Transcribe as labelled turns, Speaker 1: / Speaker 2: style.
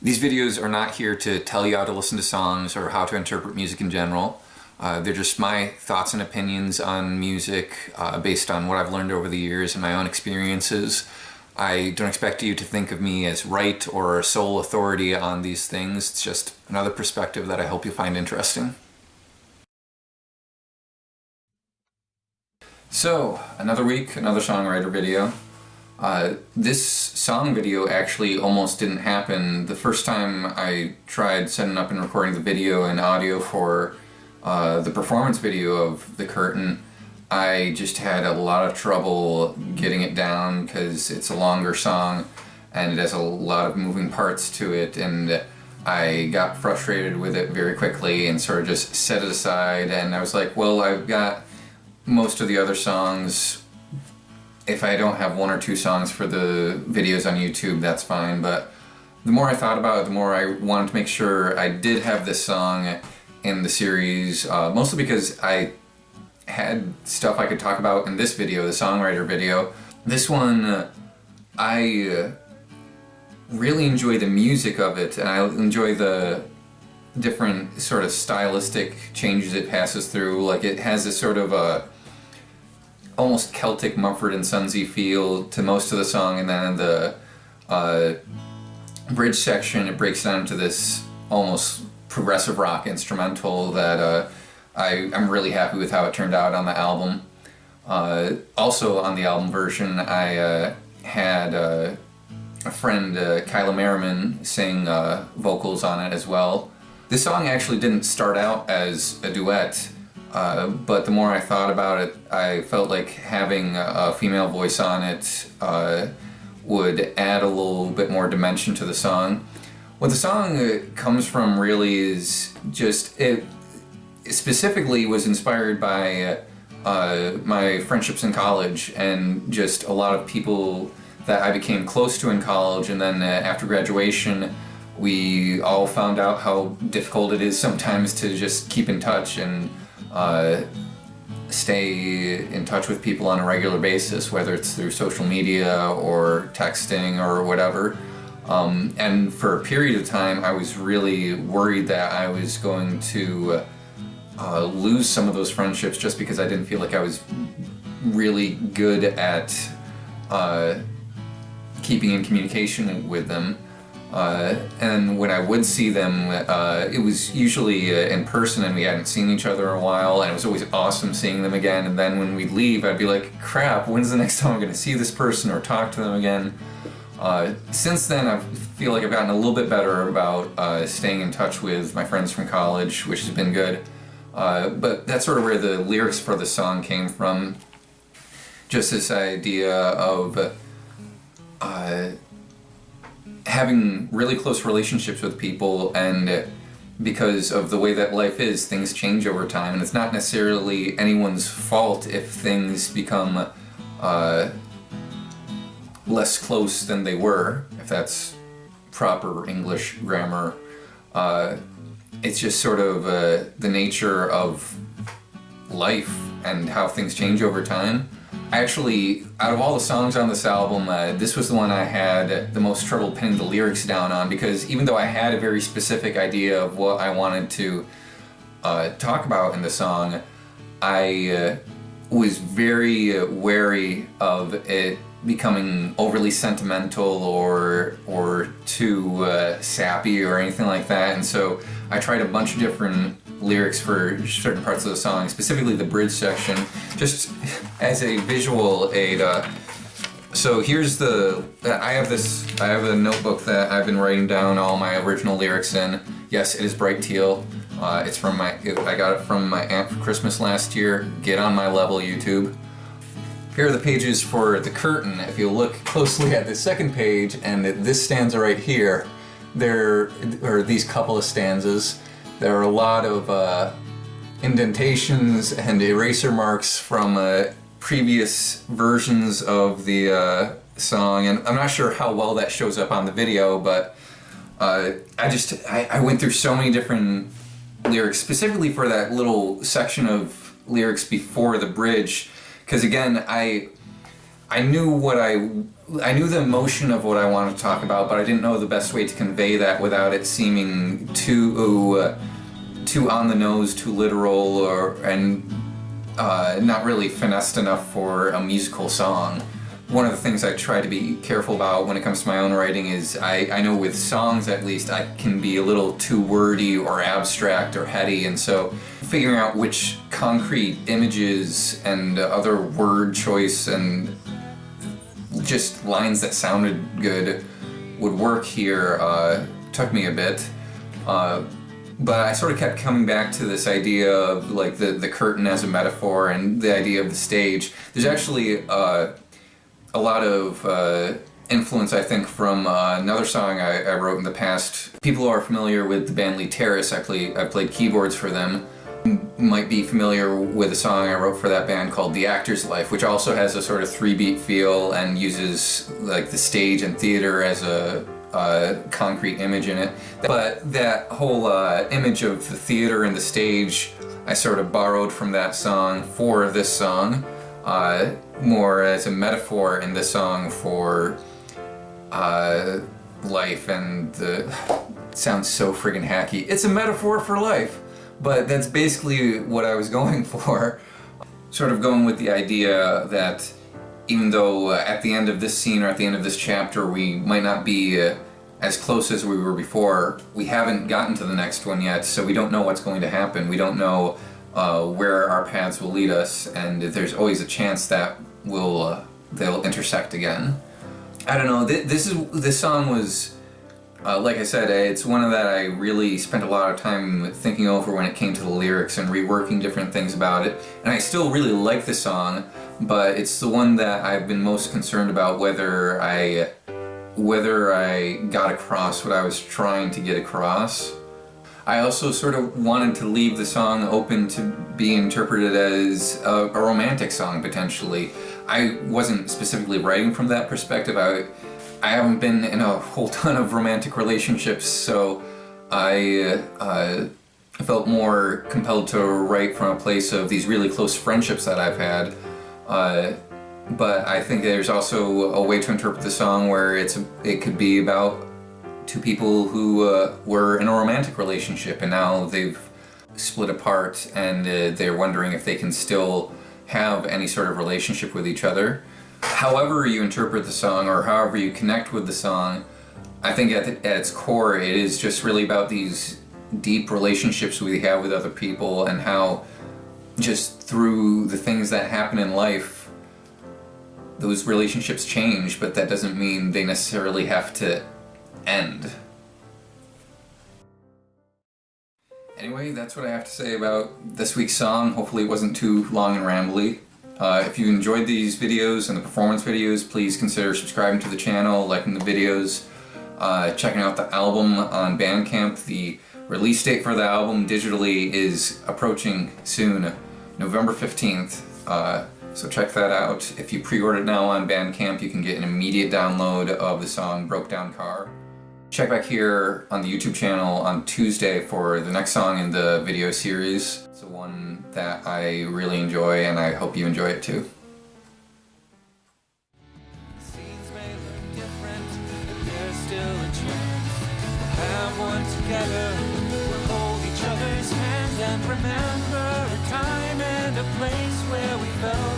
Speaker 1: These videos are not here to tell you how to listen to songs or how to interpret music in general. They're just my thoughts and opinions on music based on what I've learned over the years and my own experiences. I don't expect you to think of me as right or sole authority on these things. It's just another perspective that I hope you find interesting. So, another week, another Songwriter video. This song video actually almost didn't happen. The first time I tried setting up and recording the video and audio for the performance video of The Curtain, I just had a lot of trouble getting it down because it's a longer song and it has a lot of moving parts to it, and I got frustrated with it very quickly and sort of just set it aside, and I was like, well, I've got most of the other songs. If I don't have one or two songs for the videos on YouTube, that's fine, but the more I thought about it, the more I wanted to make sure I did have this song in the series, mostly because I had stuff I could talk about in this video, the Songwriter video. This one, I really enjoy the music of it, and I enjoy the different sort of stylistic changes it passes through. Like, it has this sort of a almost Celtic Mumford and Sonsy feel to most of the song, and then in the bridge section it breaks down to this almost progressive rock instrumental that I'm really happy with how it turned out on the album. Also on the album version, I had a friend, Kyla Merriman, sing vocals on it as well. This song actually didn't start out as a duet, but the more I thought about it, I felt like having a female voice on it would add a little bit more dimension to the song. What the song comes from really is just, it specifically was inspired by my friendships in college and just a lot of people that I became close to in college, and then after graduation we all found out how difficult it is sometimes to just keep in touch and stay in touch with people on a regular basis, whether it's through social media or texting or whatever. And for a period of time I was really worried that I was going to lose some of those friendships just because I didn't feel like I was really good at keeping in communication with them. And when I would see them, it was usually in person, and we hadn't seen each other in a while, and it was always awesome seeing them again. And then when we'd leave, I'd be like, crap, when's the next time I'm going to see this person or talk to them again? Since then, I feel like I've gotten a little bit better about staying in touch with my friends from college, which has been good. But that's sort of where the lyrics for the song came from. Just this idea of having really close relationships with people, and because of the way that life is, things change over time, and it's not necessarily anyone's fault if things become less close than they were, if that's proper English grammar. It's just sort of the nature of life and how things change over time. Actually, out of all the songs on this album, this was the one I had the most trouble pinning the lyrics down on, because even though I had a very specific idea of what I wanted to talk about in the song, I was very wary of it becoming overly sentimental or too sappy or anything like that, and so I tried a bunch of different lyrics for certain parts of the song, specifically the bridge section, just as a visual aid. So here's I have a notebook that I've been writing down all my original lyrics in. Yes, it is bright teal. It's from I got it from my aunt for Christmas last year. Get on my level, YouTube. Here are the pages for The Curtain. If you look closely at the second page, and this stanza right here, there are these couple of stanzas. There are a lot of indentations and eraser marks from previous versions of the song, and I'm not sure how well that shows up on the video, but I went through so many different lyrics, specifically for that little section of lyrics before the bridge, because again, I knew the emotion of what I wanted to talk about, but I didn't know the best way to convey that without it seeming too on the nose, too literal, and not really finessed enough for a musical song. One of the things I try to be careful about when it comes to my own writing is I know with songs at least I can be a little too wordy or abstract or heady, and so figuring out which concrete images and other word choice and just lines that sounded good would work here took me a bit. But I sort of kept coming back to this idea of like the curtain as a metaphor and the idea of the stage. There's actually a lot of influence, I think, from another song I wrote in the past. People who are familiar with the band Lee Terrace, I've played keyboards for them, might be familiar with a song I wrote for that band called The Actor's Life, which also has a sort of 3-beat feel and uses like the stage and theater as a concrete image in it. But that whole image of the theater and the stage, I sort of borrowed from that song for this song, more as a metaphor in this song for life, and it sounds so friggin' hacky. It's a metaphor for life, but that's basically what I was going for. Sort of going with the idea that even though at the end of this scene or at the end of this chapter we might not be as close as we were before, we haven't gotten to the next one yet, so we don't know what's going to happen. We don't know where our paths will lead us, and there's always a chance that they'll intersect again. I don't know, this song was, like I said, it's one that I really spent a lot of time thinking over when it came to the lyrics and reworking different things about it. And I still really like the song, but it's the one that I've been most concerned about whether I got across what I was trying to get across. I also sort of wanted to leave the song open to be interpreted as a romantic song, potentially. I wasn't specifically writing from that perspective. I haven't been in a whole ton of romantic relationships, so I felt more compelled to write from a place of these really close friendships that I've had. But I think there's also a way to interpret the song where it could be about two people who were in a romantic relationship and now they've split apart and they're wondering if they can still have any sort of relationship with each other. However you interpret the song or however you connect with the song, I think at its core it is just really about these deep relationships we have with other people and how just through the things that happen in life those relationships change, but that doesn't mean they necessarily have to end. Anyway, that's what I have to say about this week's song. Hopefully it wasn't too long and rambly. If you enjoyed these videos and the performance videos, please consider subscribing to the channel, liking the videos, checking out the album on Bandcamp. The release date for the album digitally is approaching soon, November 15th. So check that out. If you pre-order it now on Bandcamp, you can get an immediate download of the song Broke Down Car. Check back here on the YouTube channel on Tuesday for the next song in the video series. It's the one that I really enjoy and I hope you enjoy it too.
Speaker 2: Scenes may look different, but there's still a chance. We'll have one together, we'll hold each other's hands and remember a time and a place where we felt